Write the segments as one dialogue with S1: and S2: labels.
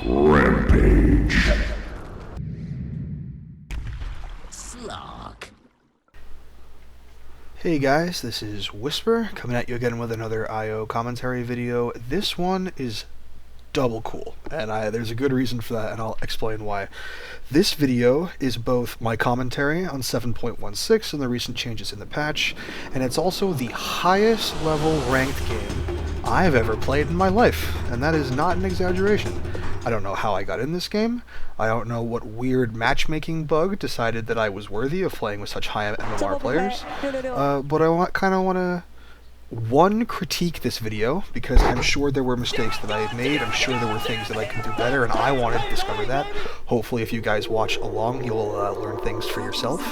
S1: Rampage.
S2: Slog.
S3: Hey guys, this is Wisper, coming at you again with another IO commentary video. This one is double cool, and there's a good reason for that, and I'll explain why. This video is both my commentary on 7.16 and the recent changes in the patch, and it's also the highest level ranked game I've ever played in my life, and that is not an exaggeration. I don't know how I got in this game. I don't know what weird matchmaking bug decided that I was worthy of playing with such high MMR players, but I kind of want to, one, critique this video, because I'm sure there were mistakes that I had made, I'm sure there were things that I could do better, and I wanted to discover that. Hopefully if you guys watch along, you'll learn things for yourself.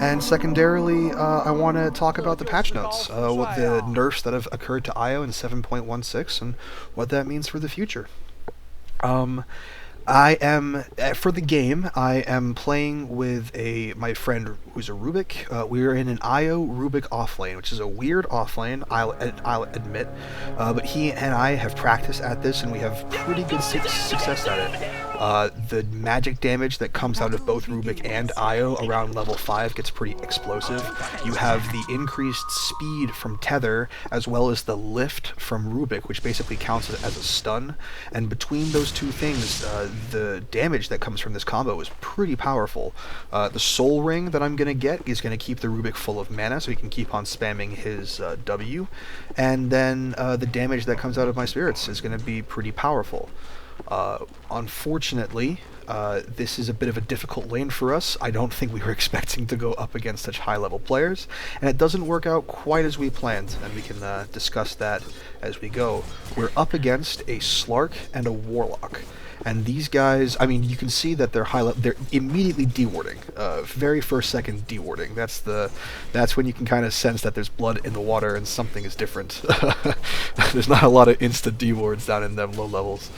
S3: And secondarily, I want to talk about the patch notes, what the nerfs that have occurred to IO in 7.16, and what that means for the future. I am, for the game, I am playing with my friend who's a Rubik. We are in an IO Rubik offlane, which is a weird offlane, I'll admit, but he and I have practiced at this and we have pretty good success at it. The magic damage that comes out of both Rubik and IO around level 5 gets pretty explosive. You have the increased speed from Tether, as well as the lift from Rubik, which basically counts as a stun, and between those two things, the damage that comes from this combo is pretty powerful. The Soul Ring that I'm going to get is going to keep the Rubik full of mana, so he can keep on spamming his W, and then the damage that comes out of my spirits is going to be pretty powerful. Unfortunately, this is a bit of a difficult lane for us. I don't think we were expecting to go up against such high-level players, and it doesn't work out quite as we planned, and we can discuss that as we go. We're up against a Slark and a Warlock, and these guys, I mean, you can see that they're they're immediately dewarding. Very first second dewarding. That's when you can kind of sense that there's blood in the water and something is different. There's not a lot of instant dewards down in them low levels.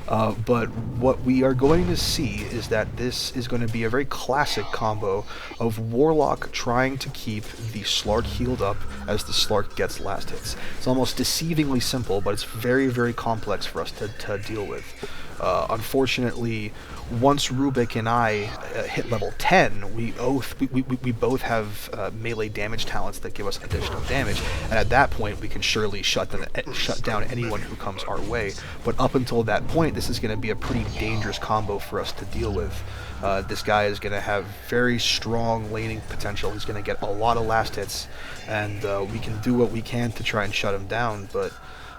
S3: But what we are going to see is that this is going to be a very classic combo of Warlock trying to keep the Slark healed up as the Slark gets last hits. It's almost deceivingly simple, but it's very, very complex for us to deal with. Unfortunately, once Rubik and I hit level 10, we both have melee damage talents that give us additional damage, and at that point we can surely shut down anyone who comes our way. But up until that point, this is going to be a pretty dangerous combo for us to deal with. This guy is going to have very strong laning potential. He's going to get a lot of last hits, and we can do what we can to try and shut him down, but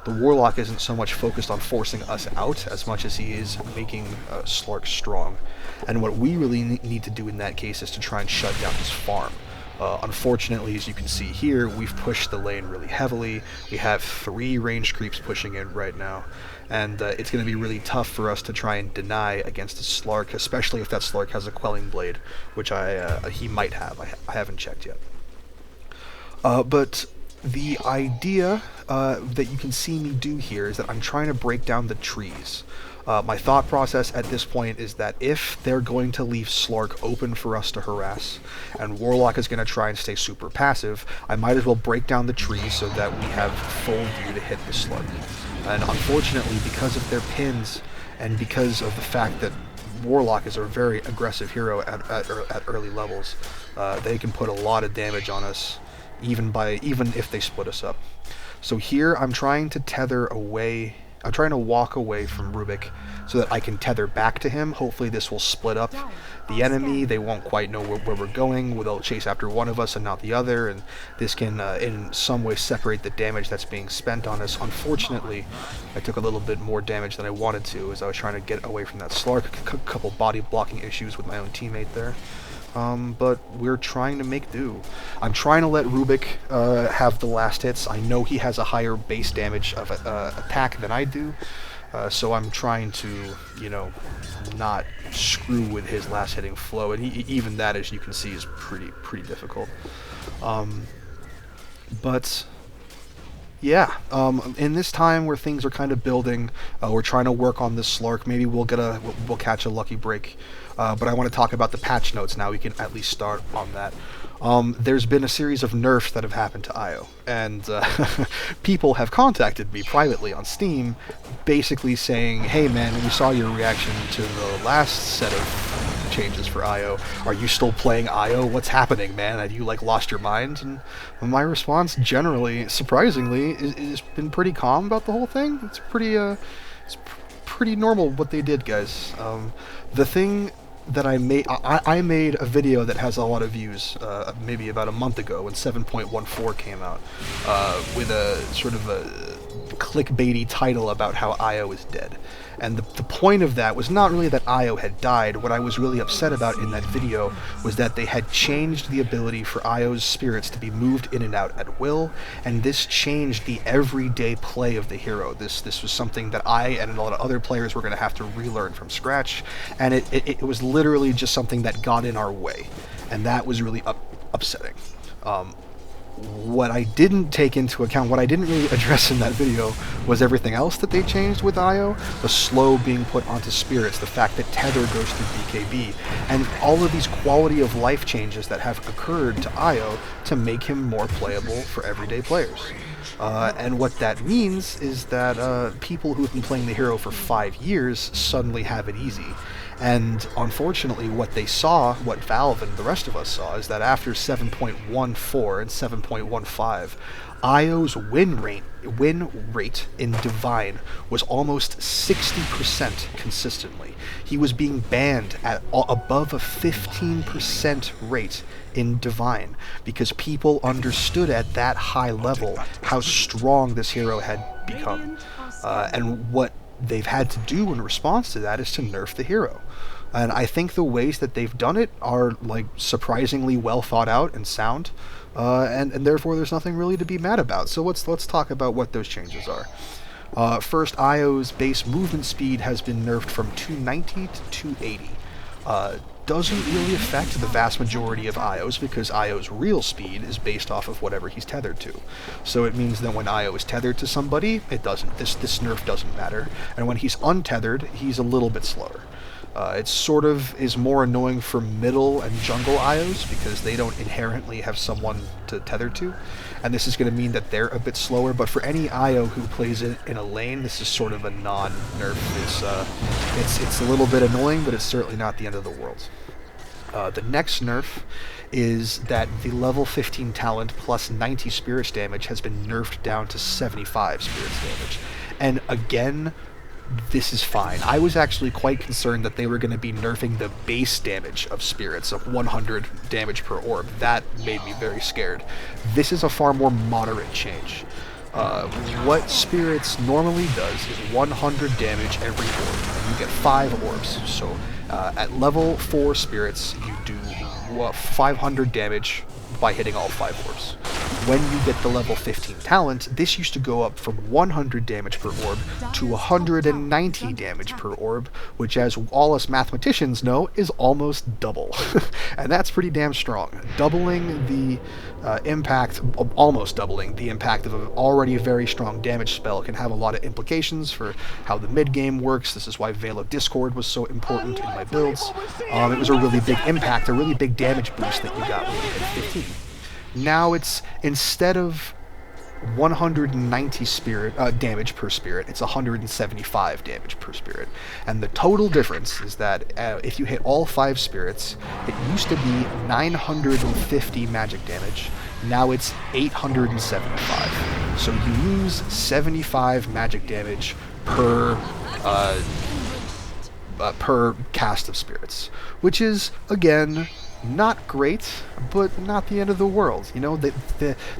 S3: the Warlock isn't so much focused on forcing us out as much as he is making Slark strong. And what we really need to do in that case is to try and shut down his farm. Unfortunately, as you can see here, we've pushed the lane really heavily. We have 3 range creeps pushing in right now, and it's going to be really tough for us to try and deny against a Slark, especially if that Slark has a Quelling Blade, which he might have. I haven't checked yet. But the idea that you can see me do here is that I'm trying to break down the trees. My thought process at this point is that if they're going to leave Slark open for us to harass, and Warlock is going to try and stay super passive, I might as well break down the trees so that we have full view to hit the Slark. And unfortunately, because of their pins, and because of the fact that Warlock is a very aggressive hero at early levels, they can put a lot of damage on us, even if they split us up. So here I'm trying to tether away, I'm trying to walk away from Rubik so that I can tether back to him. Hopefully this will split up the enemy. They won't quite know where we're going. They'll chase after one of us and not the other, and this can in some way separate the damage that's being spent on us. Unfortunately, I took a little bit more damage than I wanted to as I was trying to get away from that Slark. A couple body blocking issues with my own teammate there. But we're trying to make do. I'm trying to let Rubik have the last hits. I know he has a higher base damage of attack than I do, so I'm trying to, you know, not screw with his last hitting flow, and even that, as you can see, is pretty difficult. But yeah, in this time where things are kind of building, we're trying to work on this Slark. Maybe we'll catch a lucky break. But I want to talk about the patch notes now. We can at least start on that. there's been a series of nerfs that have happened to IO, and people have contacted me privately on Steam, basically saying, "Hey man, we saw your reaction to the last set of changes for IO. Are you still playing IO? What's happening, man? Have you like lost your mind?" And my response, generally, surprisingly, is been pretty calm about the whole thing. It's pretty normal what they did, guys. The thing that I made a video that has a lot of views, maybe about a month ago when 7.14 came out, with a sort of a clickbaity title about how IO is dead. And the point of that was not really that IO had died. What I was really upset about in that video was that they had changed the ability for IO's spirits to be moved in and out at will, and this changed the everyday play of the hero. This was something that I and a lot of other players were going to have to relearn from scratch, and it was literally just something that got in our way, and that was really upsetting. What I didn't take into account, what I didn't really address in that video, was everything else that they changed with IO. The slow being put onto spirits, the fact that tether goes through BKB, and all of these quality of life changes that have occurred to IO to make him more playable for everyday players. And what that means is that people who have been playing the hero for 5 years suddenly have it easy. And unfortunately, what they saw, what Valve and the rest of us saw, is that after 7.14 and 7.15, IO's win rate in Divine was almost 60% consistently. He was being banned at above a 15% rate in Divine because people understood at that high level how strong this hero had become. And what they've had to do in response to that is to nerf the hero. And I think the ways that they've done it are like surprisingly well thought out and sound, and therefore there's nothing really to be mad about. So let's talk about what those changes are. First, IO's base movement speed has been nerfed from 290 to 280. Doesn't really affect the vast majority of IOs because IO's real speed is based off of whatever he's tethered to. So it means that when IO is tethered to somebody, it doesn't. This nerf doesn't matter. And when he's untethered, he's a little bit slower. It sort of is more annoying for middle and jungle IOs because they don't inherently have someone to tether to, and this is going to mean that they're a bit slower, but for any IO who plays it in a lane, this is sort of a non-nerf. It's a little bit annoying, but it's certainly not the end of the world. The next nerf is that the level 15 talent plus 90 spirits damage has been nerfed down to 75 spirits damage. And again, this is fine. I was actually quite concerned that they were going to be nerfing the base damage of spirits of 100 damage per orb. That made me very scared. This is a far more moderate change. What spirits normally does is 100 damage every orb, and you get 5 orbs. So at level 4 spirits, you do 500 damage by hitting all 5 orbs. When you get the level 15 talent, this used to go up from 100 damage per orb to 190 damage per orb, which, as all us mathematicians know, is almost double. And that's pretty damn strong. Doubling the almost doubling the impact of an already very strong damage spell can have a lot of implications for how the mid-game works. This is why Veil of Discord was so important in my builds. It was a really big impact, a really big damage boost that you got when you hit 15. Now it's, instead of 190 damage per spirit, it's 175 damage per spirit. And the total difference is that if you hit all 5 spirits, it used to be 950 magic damage. Now it's 875. So you lose 75 magic damage per cast of spirits, which is, again, not great, but not the end of the world. You know, the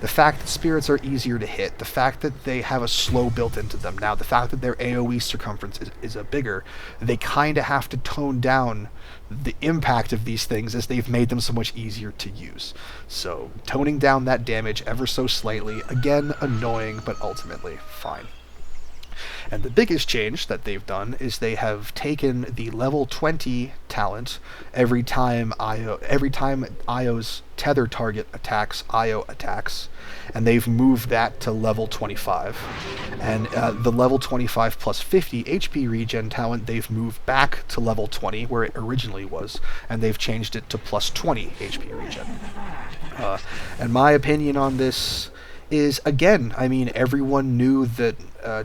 S3: fact that spirits are easier to hit, the fact that they have a slow built into them now, the fact that their AoE circumference is a bigger, they kind of have to tone down the impact of these things as they've made them so much easier to use. So toning down that damage ever so slightly, again, annoying, but ultimately fine. And the biggest change that they've done is they have taken the level 20 talent every time IO's tether target attacks, IO attacks, and they've moved that to level 25. And the level 25 plus 50 HP regen talent, they've moved back to level 20, where it originally was, and they've changed it to plus 20 HP regen. And my opinion on this is, again, I mean, everyone knew that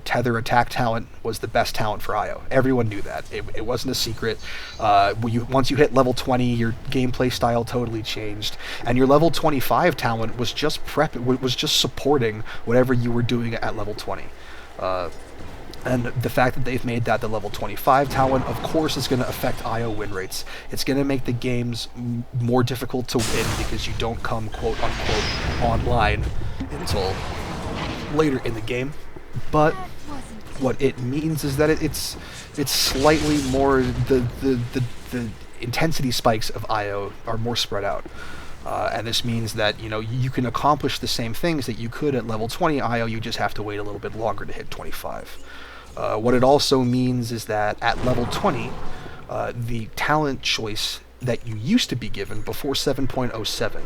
S3: Tether attack talent was the best talent for IO. Everyone knew that. It wasn't a secret. Once you hit level 20, your gameplay style totally changed, and your level 25 talent was just was just supporting whatever you were doing at level 20. And the fact that they've made that the level 25 talent, of course, is going to affect IO win rates. It's going to make the games more difficult to win because you don't come quote-unquote online until later in the game. But what it means is that it's slightly more, the intensity spikes of IO are more spread out. And this means that, you know, you can accomplish the same things that you could at level 20 IO, you just have to wait a little bit longer to hit 25. What it also means is that at level 20, the talent choice that you used to be given before 7.07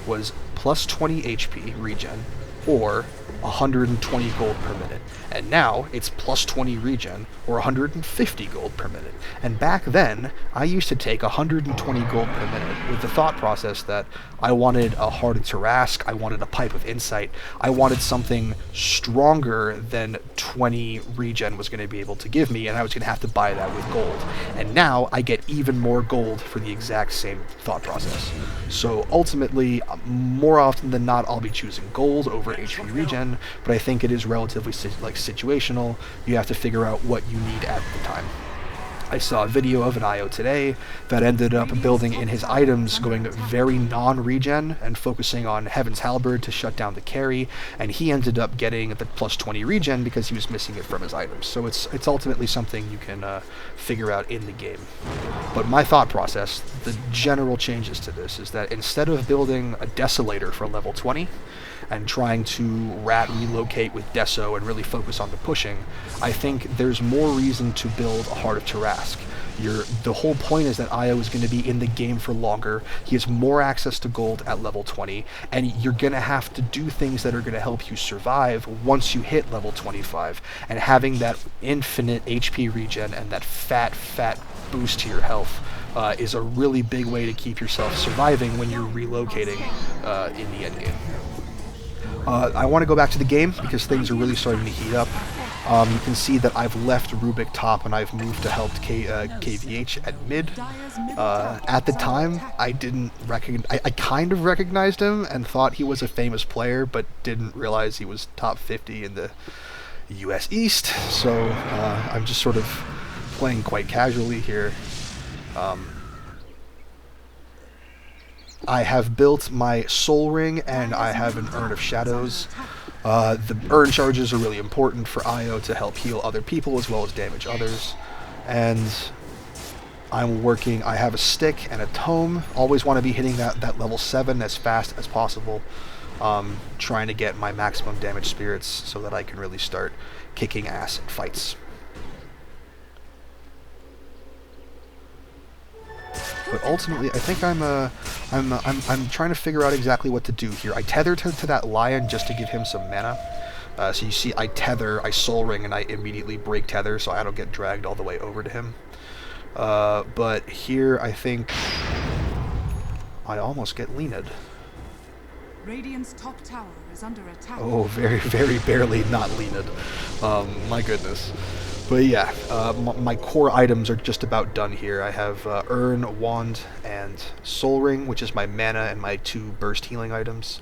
S3: was plus 20 HP regen or 120 gold per minute. And now it's plus 20 regen or 150 gold per minute. And back then, I used to take 120 gold per minute with the thought process that I wanted a Heart of Tarask, I wanted a Pipe of Insight, I wanted something stronger than 20 regen was going to be able to give me, and I was going to have to buy that with gold. And now I get even more gold for the exact same thought process. So ultimately, more often than not, I'll be choosing gold over HP regen, but I think it is relatively situational. You have to figure out what you need at the time. I saw a video of an IO today that ended up building in his items going very non-regen and focusing on Heaven's Halberd to shut down the carry, and he ended up getting the plus 20 regen because he was missing it from his items. So it's ultimately something you can figure out in the game. But my thought process, the general changes to this, is that instead of building a Desolator for level 20, and trying to relocate with Deso and really focus on the pushing, I think there's more reason to build a Heart of Tarask. The whole point is that IO is going to be in the game for longer, he has more access to gold at level 20, and you're going to have to do things that are going to help you survive once you hit level 25, and having that infinite HP regen and that fat boost to your health is a really big way to keep yourself surviving when you're relocating in the endgame. I want to go back to the game because things are really starting to heat up. You can see that I've left Rubik top and I've moved to help KvH at mid. At the time, I didn't recognize. I kind of recognized him and thought he was a famous player, but didn't realize he was top 50 in the US East. So I'm just sort of playing quite casually here. I have built my Soul Ring, and I have an Urn of Shadows. The Urn charges are really important for IO to help heal other people as well as damage others. And I have a stick and a tome. Always want to be hitting that level 7 as fast as possible. Trying to get my maximum damage spirits so that I can really start kicking ass in fights. But ultimately, I think I'm trying to figure out exactly what to do here. I tether to that lion just to give him some mana. So you see, I tether, I Soul Ring, and I immediately break tether, so I don't get dragged all the way over to him. But here, I think I almost get leaned.
S1: Radiant's top tower is under attack.
S3: Oh, very, very barely not leaned. My goodness. But yeah, my core items are just about done here. I have Urn, Wand, and Soul Ring, which is my mana and my 2 burst healing items.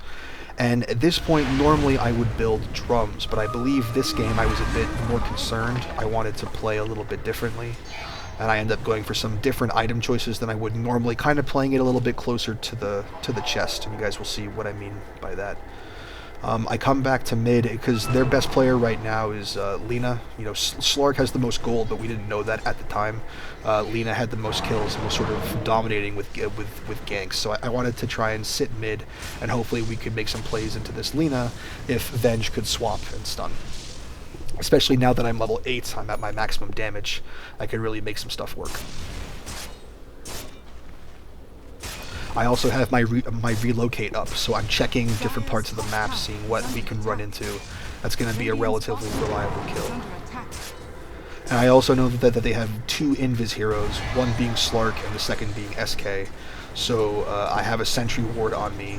S3: And at this point, normally I would build drums, but I believe this game I was a bit more concerned. I wanted to play a little bit differently, and I ended up going for some different item choices than I would normally, kind of playing it a little bit closer to the chest, and you guys will see what I mean by that. I come back to mid because their best player right now is Lina. You know, Slark has the most gold, but we didn't know that at the time. Lina had the most kills and was sort of dominating with ganks. So I wanted to try and sit mid, and hopefully we could make some plays into this Lina if Venge could swap and stun. Especially now that I'm level 8, I'm at my maximum damage. I can really make some stuff work. I also have my relocate up, so I'm checking different parts of the map, seeing what we can run into. That's going to be a relatively reliable kill. And I also know that they have 2 invis heroes, one being Slark and the second being SK. So I have a sentry ward on me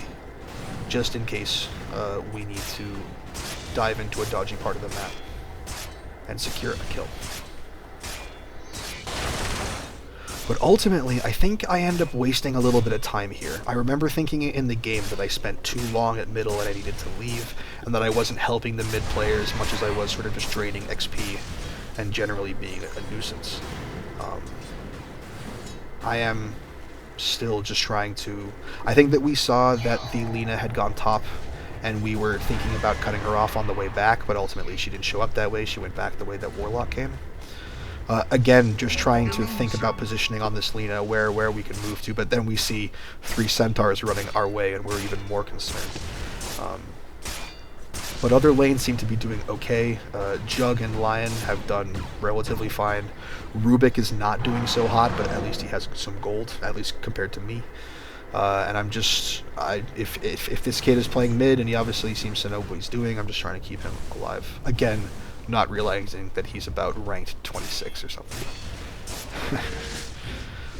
S3: just in case we need to dive into a dodgy part of the map and secure a kill. But ultimately, I think I end up wasting a little bit of time here. I remember thinking in the game that I spent too long at middle and I needed to leave, and that I wasn't helping the mid player as much as I was sort of just draining XP and generally being a nuisance. I am still just trying to... I think that we saw that the Lina had gone top, and we were thinking about cutting her off on the way back, but ultimately she didn't show up that way. She went back the way that Warlock came. Again, just trying to think about positioning on this Lina, where we can move to, but then we see 3 Centaurs running our way, and we're even more concerned. But other lanes seem to be doing okay. Jug and Lion have done relatively fine. Rubik is not doing so hot, but at least he has some gold, at least compared to me. And I'm just... if this kid is playing mid, and he obviously seems to know what he's doing, I'm just trying to keep him alive. Again, not realizing that he's about ranked 26 or something.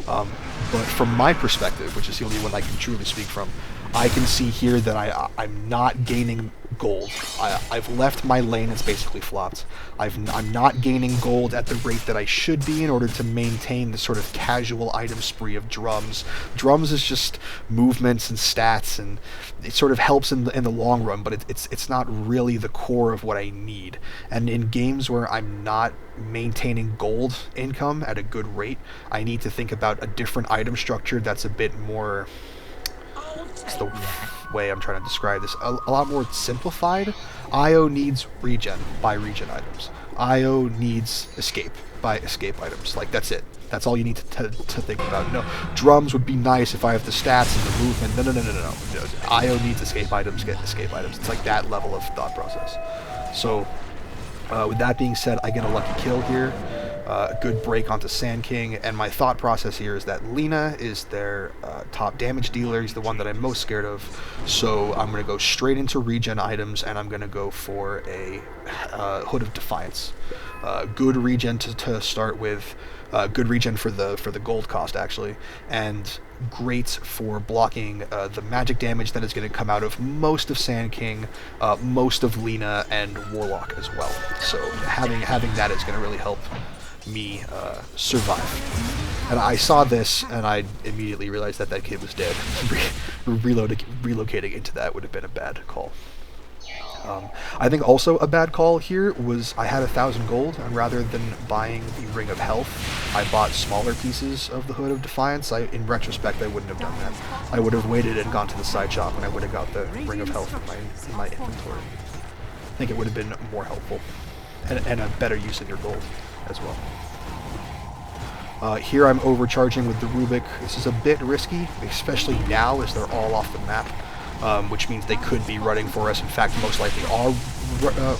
S3: But from my perspective, which is the only one I can truly speak from, I can see here that I'm not gaining gold. I've left my lane, it's basically flopped. I'm not gaining gold at the rate that I should be in order to maintain the sort of casual item spree of drums. Drums is just movements and stats, and it sort of helps in the long run, but it's not really the core of what I need. And in games where I'm not maintaining gold income at a good rate, I need to think about a different item structure that's a bit more... It's the way I'm trying to describe this. A lot more simplified. IO needs regen by regen items. IO needs escape by escape items. Like, that's it. That's all you need to think about. No, drums would be nice if I have the stats and the movement. No. IO needs escape items, get escape items. It's like that level of thought process. So, with that being said, I get a lucky kill here. A good break onto Sand King, and my thought process here is that Lina is their top damage dealer. He's the one that I'm most scared of, so I'm going to go straight into regen items, and I'm going to go for a Hood of Defiance. Good regen to start with, good regen for the gold cost actually, and great for blocking the magic damage that is going to come out of most of Sand King, most of Lina, and Warlock as well. So having that is going to really help me survive. And I saw this and I immediately realized that kid was dead. Relocating into that would have been a bad call. I think also a bad call here was I had 1,000 gold, and rather than buying the Ring of Health, I bought smaller pieces of the Hood of Defiance. In retrospect, I wouldn't have done that. I would have waited and gone to the side shop, and I would have got the Ring of Health in my inventory. I think it would have been more helpful, and a better use of your gold as well. Here I'm overcharging with the Rubik. This is a bit risky, especially now as they're all off the map, which means they could be running for us. In fact, most likely are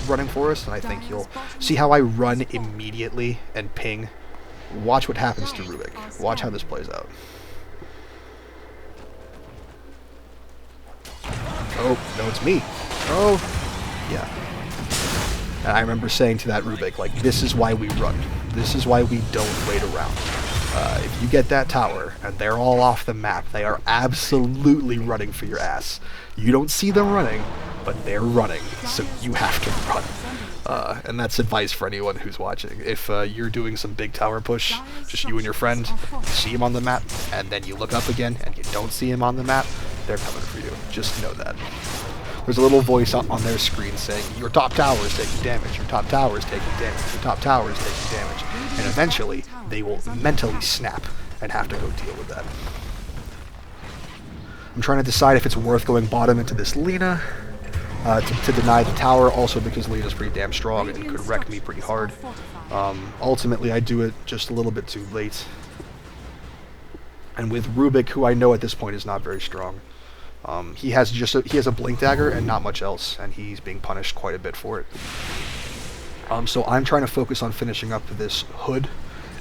S3: running for us, and I think you'll see how I run immediately and ping. Watch what happens to Rubik. Watch how this plays out. Oh, no, it's me. Oh, yeah. And I remember saying to that Rubik, like, this is why we run. This is why we don't wait around. If you get that tower, and they're all off the map, they are absolutely running for your ass. You don't see them running, but they're running, so you have to run. And that's advice for anyone who's watching. If you're doing some big tower push, just you and your friend, see him on the map, and then you look up again, and you don't see him on the map, they're coming for you. Just know that. There's a little voice on their screen saying, your top tower is taking damage, your top tower is taking damage, your top tower is taking damage. And eventually, they will mentally snap and have to go deal with that. I'm trying to decide if it's worth going bottom into this Lina to deny the tower, also because Lina's pretty damn strong and could wreck me pretty hard. Ultimately, I do it just a little bit too late. And with Rubik, who I know at this point is not very strong, he has a Blink Dagger and not much else, and he's being punished quite a bit for it. So I'm trying to focus on finishing up this Hood,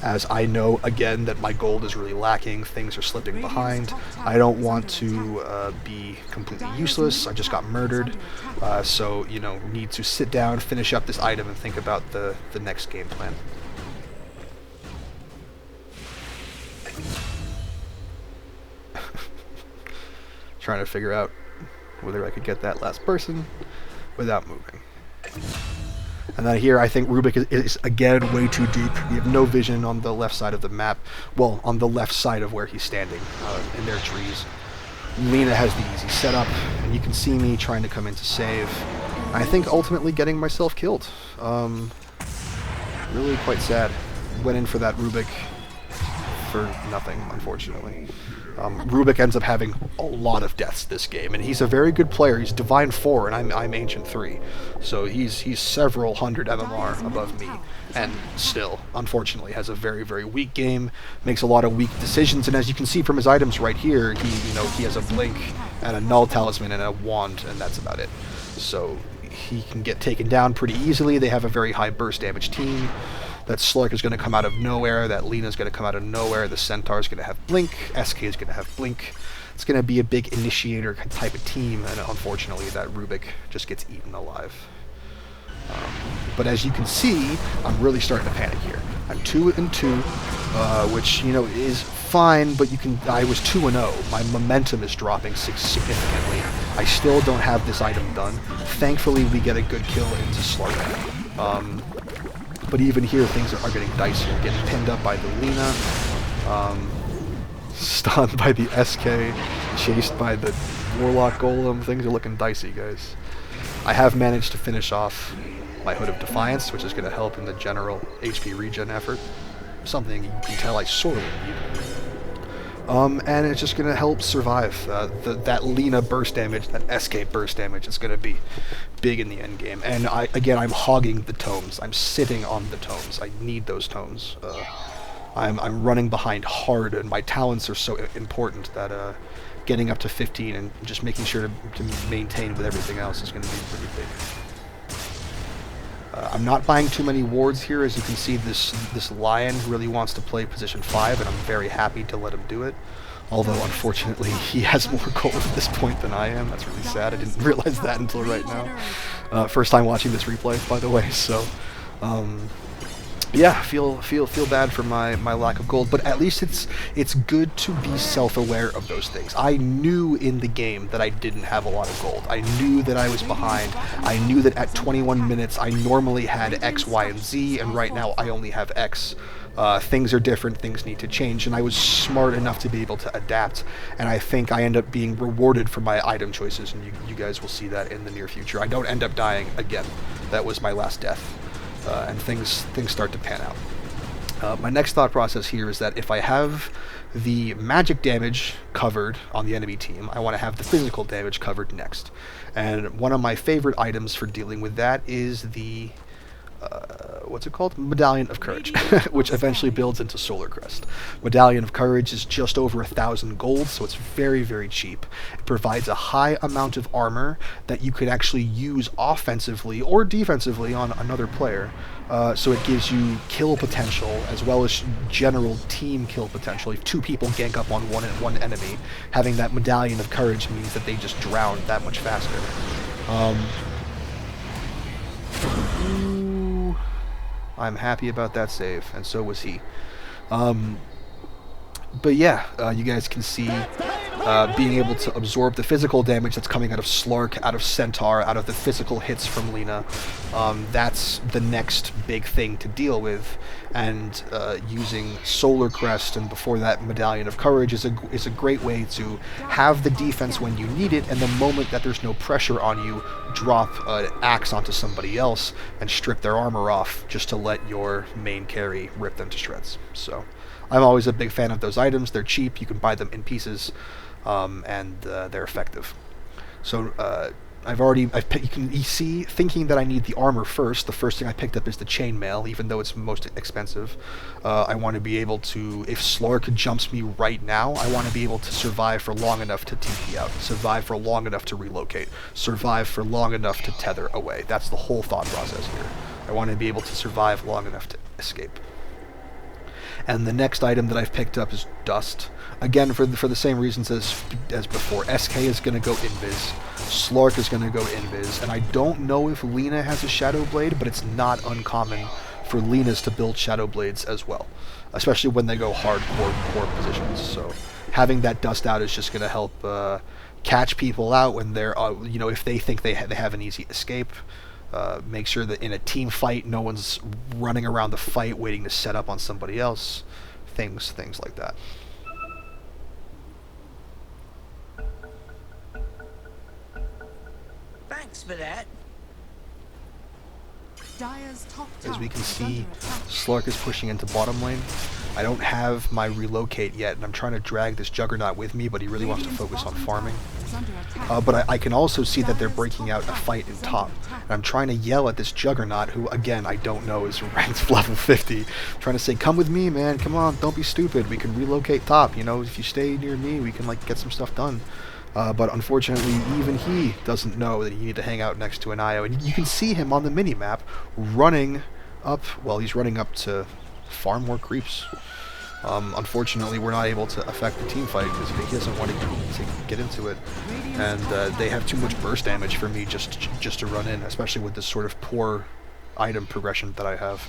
S3: as I know, again, that my gold is really lacking, things are slipping behind. I don't want to be completely useless. I just got murdered, so, you know, need to sit down, finish up this item, and think about the next game plan. Trying to figure out whether I could get that last person without moving. And then here, I think Rubik is again way too deep. We have no vision on the left side of the map. Well, on the left side of where he's standing, in their trees. Lina has the easy setup, and you can see me trying to come in to save. I think ultimately getting myself killed. Really quite sad. Went in for that Rubik for nothing, unfortunately. Rubik ends up having a lot of deaths this game, and he's a very good player. He's Divine 4, and I'm Ancient 3. So he's several hundred MMR above me, and still, unfortunately, has a very, very weak game, makes a lot of weak decisions, and as you can see from his items right here, he has a Blink, and a Null Talisman, and a Wand, and that's about it. So he can get taken down pretty easily. They have a very high burst damage team. That Slark is going to come out of nowhere, that Lina is going to come out of nowhere, the Centaur is going to have Blink, SK is going to have Blink. It's going to be a big initiator type of team, and unfortunately that Rubik just gets eaten alive. But as you can see, I'm really starting to panic here. I'm 2-2, which, is fine, but I was 2-0. My momentum is dropping significantly. I still don't have this item done. Thankfully, we get a good kill into Slark. But even here, things are getting dicey. I'm getting pinned up by the Lina, stunned by the SK, chased by the Warlock Golem. Things are looking dicey, guys. I have managed to finish off my Hood of Defiance, which is going to help in the general HP regen effort. Something you can tell I sorely need. And it's just going to help survive. That Lina burst damage, that SK burst damage is going to be big in the end game. And I'm hogging the tomes. I'm sitting on the tomes. I need those tomes. I'm running behind hard, and my talents are so important that getting up to 15 and just making sure to maintain with everything else is going to be pretty big. I'm not buying too many wards here. As you can see, this Lion really wants to play position 5, and I'm very happy to let him do it. Although, unfortunately, he has more gold at this point than I am. That's really sad. I didn't realize that until right now. First time watching this replay, by the way. So, yeah, feel bad for my lack of gold, but at least it's good to be self-aware of those things. I knew in the game that I didn't have a lot of gold. I knew that I was behind. I knew that at 21 minutes I normally had X, Y, and Z, and right now I only have X. Things are different, things need to change, and I was smart enough to be able to adapt, and I think I end up being rewarded for my item choices, and you guys will see that in the near future. I don't end up dying again. That was my last death. And things start to pan out. My next thought process here is that if I have the magic damage covered on the enemy team, I want to have the physical damage covered next. And one of my favorite items for dealing with that is the what's it called? Medallion of Courage, which eventually builds into Solar Crest. Medallion of Courage is just over 1,000 gold, so it's very, very cheap. It provides a high amount of armor that you could actually use offensively or defensively on another player. So it gives you kill potential as well as general team kill potential. If two people gank up on one enemy, having that Medallion of Courage means that they just drown that much faster. I'm happy about that save, and so was he. But yeah, you guys can see being able to absorb the physical damage that's coming out of Slark, out of Centaur, out of the physical hits from Lina. That's the next big thing to deal with, and using Solar Crest and before that Medallion of Courage is a great way to have the defense when you need it, and the moment that there's no pressure on you, drop an axe onto somebody else and strip their armor off just to let your main carry rip them to shreds. So I'm always a big fan of those items. They're cheap, you can buy them in pieces, and they're effective. So you can see, thinking that I need the armor first, the first thing I picked up is the chainmail, even though it's most expensive. I want to be able to, if Slark jumps me right now, I want to be able to survive for long enough to TP out, survive for long enough to relocate, survive for long enough to tether away. That's the whole thought process here. I want to be able to survive long enough to escape. And the next item that I've picked up is Dust. Again, for the same reasons as before. SK is going to go invis, Slark is going to go invis, and I don't know if Lina has a Shadow Blade, but it's not uncommon for Linas to build Shadow Blades as well, especially when they go hardcore core positions. So having that Dust out is just going to help catch people out when they're, you know, if they think they have an easy escape. Make sure that in a team fight, no one's running around the fight waiting to set up on somebody else. Things like that.
S2: Thanks for that.
S1: Dire's top
S3: As
S1: tower
S3: we can
S1: is
S3: see,
S1: under attack.
S3: Slark is pushing into bottom lane. I don't have my relocate yet, and I'm trying to drag this Juggernaut with me, but he really wants to
S1: Radiant's
S3: focus on
S1: bottom
S3: farming.
S1: tower is under attack.
S3: But I can also see that they're breaking out a fight in top. And I'm trying to yell at this Juggernaut, who, again, I don't know is ranked level 50. I'm trying to say, come with me, man, come on, don't be stupid. We can relocate top, you know, if you stay near me, we can, like, get some stuff done. But unfortunately, even he doesn't know that you need to hang out next to an IO. And you can see him on the mini-map running up, well, he's running up to farm more creeps. Unfortunately, we're not able to affect the team fight because he doesn't want to get into it. And they have too much burst damage for me just to run in, especially with this sort of poor item progression that I have.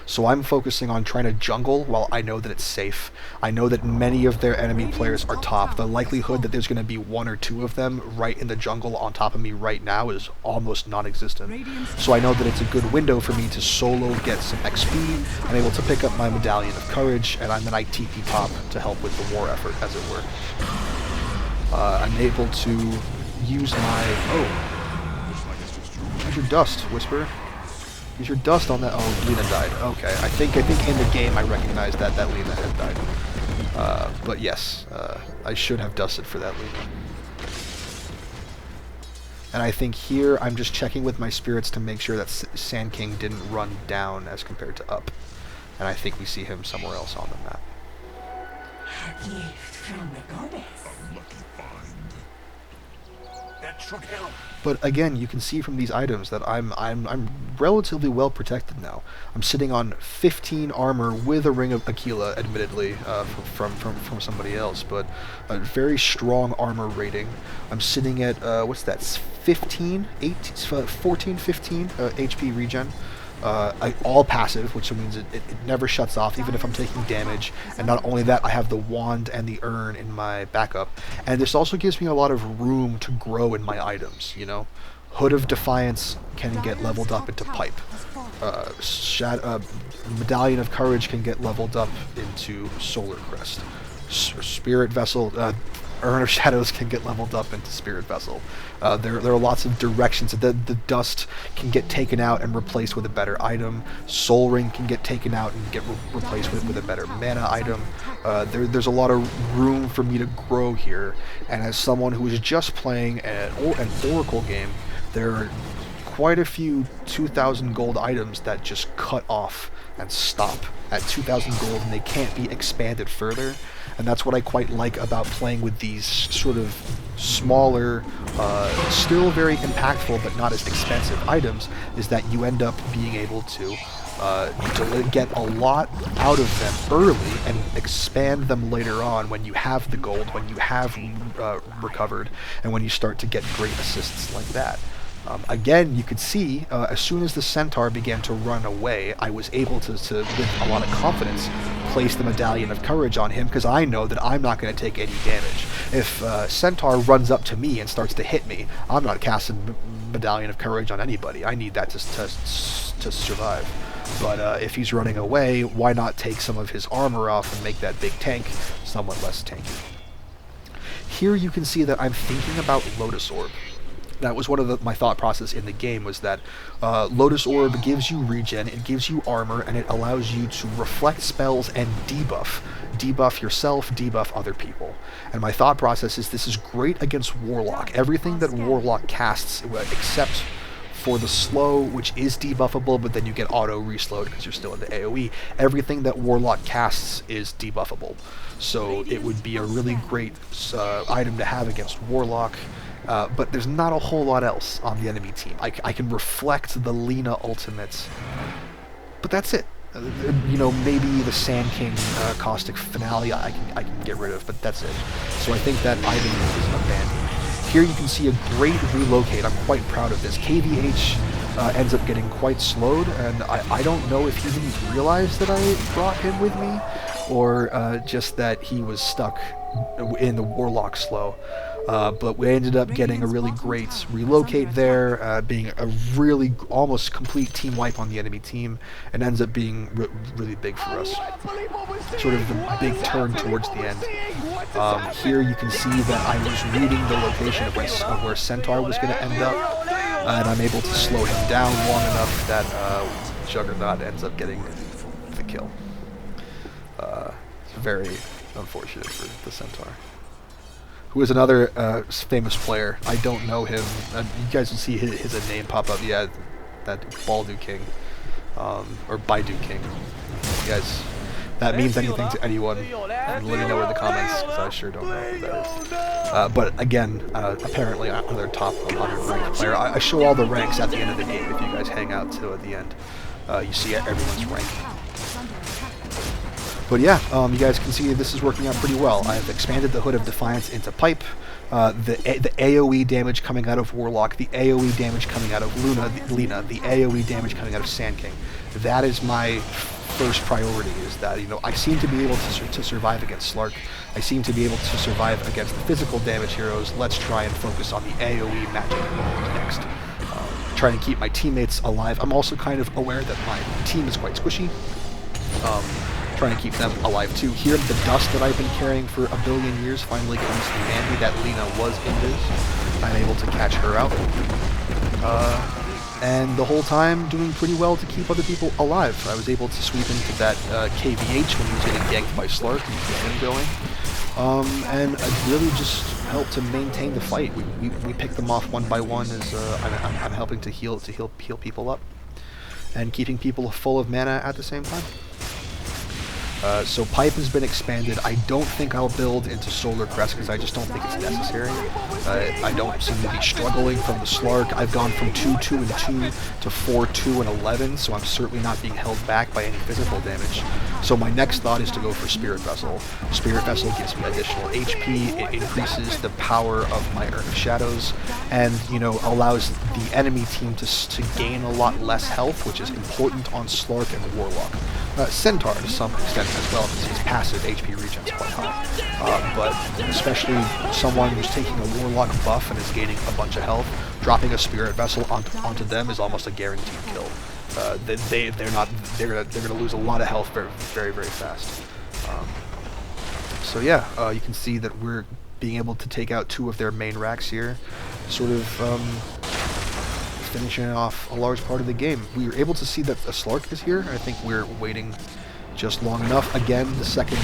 S3: So I'm focusing on trying to jungle while I know that it's safe. I know that many of their enemy players are top. The likelihood that there's going to be one or two of them right in the jungle on top of me right now is almost non-existent. So I know that it's a good window for me to solo get some XP. I'm able to pick up my Medallion of Courage, and then I TP top to help with the war effort, as it were. I'm able to use my... Oh! Use your dust, Wisper. Use your dust on that. Oh, Lena died. Okay, I think in the game I recognized that Lena had died. But yes, I should have dusted for that Lena. And I think here I'm just checking with my spirits to make sure that Sand King didn't run down as compared to up. And I think we see him somewhere else on the map.
S2: A gift from the goddess. That should help.
S3: But again, you can see from these items that I'm relatively well protected now. I'm sitting on 15 armor with a Ring of Aquila, admittedly, from somebody else, but a very strong armor rating. I'm sitting at what's that? 14, 15 HP regen. All passive, which means it never shuts off, even if I'm taking damage. And not only that, I have the wand and the urn in my backup. And this also gives me a lot of room to grow in my items, you know? Hood of Defiance can get leveled up into Pipe. Medallion of Courage can get leveled up into Solar Crest. Spirit Vessel... Urn of Shadows can get leveled up into Spirit Vessel. There are lots of directions. The dust can get taken out and replaced with a better item. Soul Ring can get taken out and get replaced with a better mana item. There's a lot of room for me to grow here. And as someone who is just playing an Oracle game, there are quite a few 2,000 gold items that just cut off and stop at 2,000 gold, and they can't be expanded further. And that's what I quite like about playing with these sort of smaller, still very impactful but not as expensive items, is that you end up being able to get a lot out of them early and expand them later on when you have the gold, when you have recovered, and when you start to get great assists like that. Again, you could see, as soon as the Centaur began to run away, I was able to with a lot of confidence, place the Medallion of Courage on him, because I know that I'm not going to take any damage. If Centaur runs up to me and starts to hit me, I'm not casting Medallion of Courage on anybody. I need that to survive. But if he's running away, why not take some of his armor off and make that big tank somewhat less tanky? Here you can see that I'm thinking about Lotus Orb. That was one of my thought process in the game, was that Lotus Orb gives you regen, it gives you armor, and it allows you to reflect spells and debuff. Debuff yourself, debuff other people. And my thought process is this is great against Warlock. Everything that Warlock casts, except for the slow, which is debuffable, but then you get auto reslowed because you're still in the AoE, everything that Warlock casts is debuffable. So it would be a really great item to have against Warlock. But there's not a whole lot else on the enemy team. I can reflect the Lena ultimate, but that's it. You know, maybe the Sand King Caustic Finale I can get rid of, but that's it. So I think that item is abandoned. Here you can see a great relocate. I'm quite proud of this. KvH ends up getting quite slowed, and I don't know if he didn't realize that I brought him with me, or just that he was stuck in the Warlock slow. but we ended up getting a really great relocate there, being a really almost complete team wipe on the enemy team, and ends up being really big for us. Sort of the big turn towards the end. Here you can see that I was reading the location of where Centaur was going to end up, and I'm able to slow him down long enough that Juggernaut ends up getting the kill. It's very unfortunate for the Centaur, who is another famous player. I don't know him. You guys will see his name pop up. Yeah, that BaiduKIng, or BaiduKIng. You guys, that means anything to anyone, let me know in the comments, because I sure don't know who that is. But again, apparently another top 100 ranked player. I show all the ranks at the end of the game. If you guys hang out till at the end, you see everyone's rank. But yeah, you guys can see this is working out pretty well. I've expanded the Hood of Defiance into Pipe. The AoE damage coming out of Warlock, the AoE damage coming out of Lena, the AoE damage coming out of Sand King. That is my first priority, is that, you know, I seem to be able to survive against Slark. I seem to be able to survive against the physical damage heroes. Let's try and focus on the AoE magic next. Trying to keep my teammates alive. I'm also kind of aware that my team is quite squishy. Trying to keep them alive too. Here, the dust that I've been carrying for a billion years finally comes in handy. That Lena was invis. I'm able to catch her out. And the whole time doing pretty well to keep other people alive. I was able to sweep into that KvH when he was getting ganked by Slark and keep him going. And it really just helped to maintain the fight. We picked them off one by one as I'm helping to heal people up and keeping people full of mana at the same time. So Pipe has been expanded. I don't think I'll build into Solar Crest because I just don't think it's necessary. I don't seem to be struggling from the Slark. I've gone from 2-2 and 2 to 4-2 and 11, so I'm certainly not being held back by any physical damage. So my next thought is to go for Spirit Vessel. Spirit Vessel gives me additional HP, it increases the power of my Urn of Shadows, and, you know, allows the enemy team to gain a lot less health, which is important on Slark and Warlock. Centaur to some extent as well, because his passive HP regen is quite high. But especially someone who's taking a Warlock buff and is gaining a bunch of health, dropping a Spirit Vessel onto them is almost a guaranteed kill. They're gonna lose a lot of health very fast. So yeah, you can see that we're being able to take out 2 of their main racks here, sort of finishing off a large part of the game. We were able to see that a Slark is here. I think we're waiting just long enough. Again, the second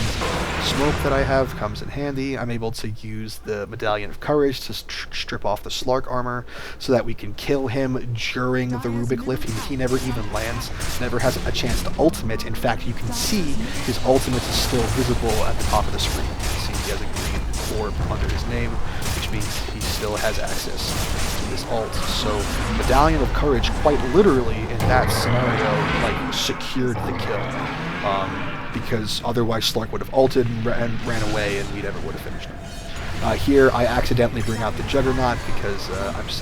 S3: smoke that I have comes in handy. I'm able to use the Medallion of Courage to strip off the Slark armor so that we can kill him during the Rubik lift. He never even lands, never has a chance to ultimate. In fact, you can see his ultimate is still visible at the top of the screen. You can see he has a green orb under his name, which means he still has access to this ult. So Medallion of Courage quite literally in that scenario like secured the kill. Because otherwise Slark would have ulted and ran away and we never would have finished him. Here I accidentally bring out the Juggernaut because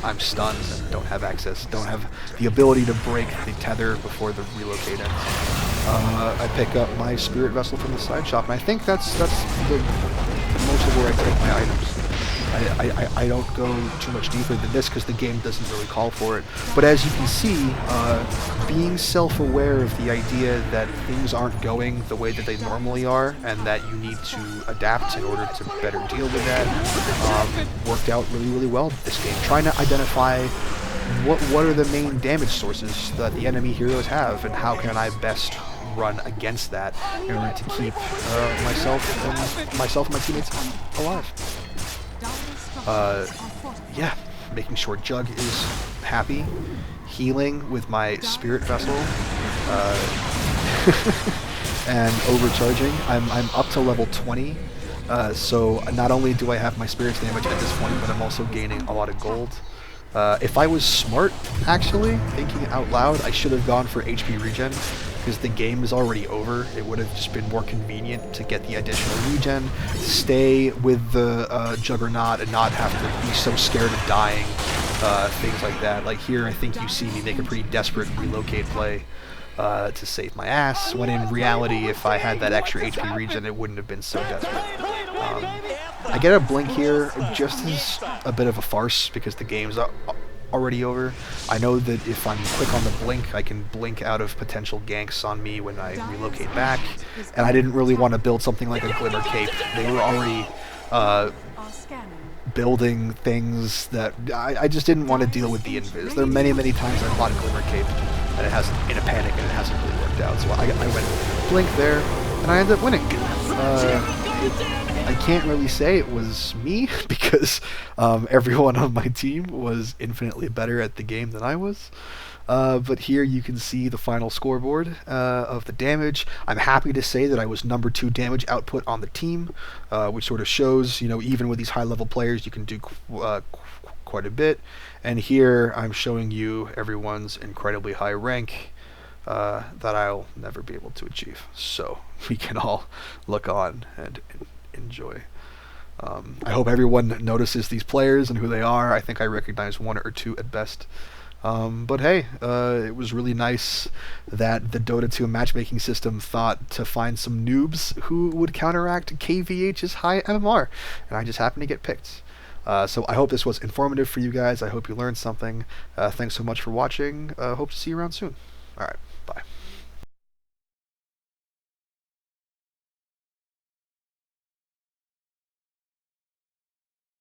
S3: I'm stunned and don't have access, don't have the ability to break the tether before the relocate ends. I pick up my Spirit Vessel from the side shop, and I think that's the most of where I take my items. I don't go too much deeper than this because the game doesn't really call for it. But as you can see, being self-aware of the idea that things aren't going the way that they normally are and that you need to adapt in order to better deal with that, worked out really well this game. Trying to identify what are the main damage sources that the enemy heroes have and how can I best run against that in order to keep myself and my teammates alive. Yeah, making sure Jug is happy, healing with my Spirit Vessel, and overcharging. I'm up to level 20, so not only do I have my Spirit's damage at this point, but I'm also gaining a lot of gold. If I was smart, actually, thinking out loud, I should have gone for HP regen, because the game is already over. It would have just been more convenient to get the additional regen, stay with the Juggernaut and not have to be so scared of dying, things like that. Like here, I think you see me make a pretty desperate relocate play to save my ass, when in reality, if I had that extra HP regen, it wouldn't have been so desperate. I get a blink here just as a bit of a farce because the game's already over. I know that if I'm quick on the blink, I can blink out of potential ganks on me when I relocate back, and I didn't really want to build something like a Glimmer Cape. They were already building things that I just didn't want to deal with the invis. There are many times I bought a Glimmer Cape and it hasn't, in a panic, and it hasn't really worked out. So I went blink there, and I ended up winning. I can't really say it was me because everyone on my team was infinitely better at the game than I was. But here you can see the final scoreboard of the damage. I'm happy to say that I was number 2 damage output on the team, which sort of shows, you know, even with these high-level players, you can do quite a bit. And here I'm showing you everyone's incredibly high rank that I'll never be able to achieve. So we can all look on and enjoy. I hope everyone notices these players and who they are. I think I recognize 1 or 2 at best. But hey, it was really nice that the Dota 2 matchmaking system thought to find some noobs who would counteract KvH's high MMR, and I just happened to get picked. So I hope this was informative for you guys. I hope you learned something. Thanks so much for watching. Hope to see you around soon. Alright, bye.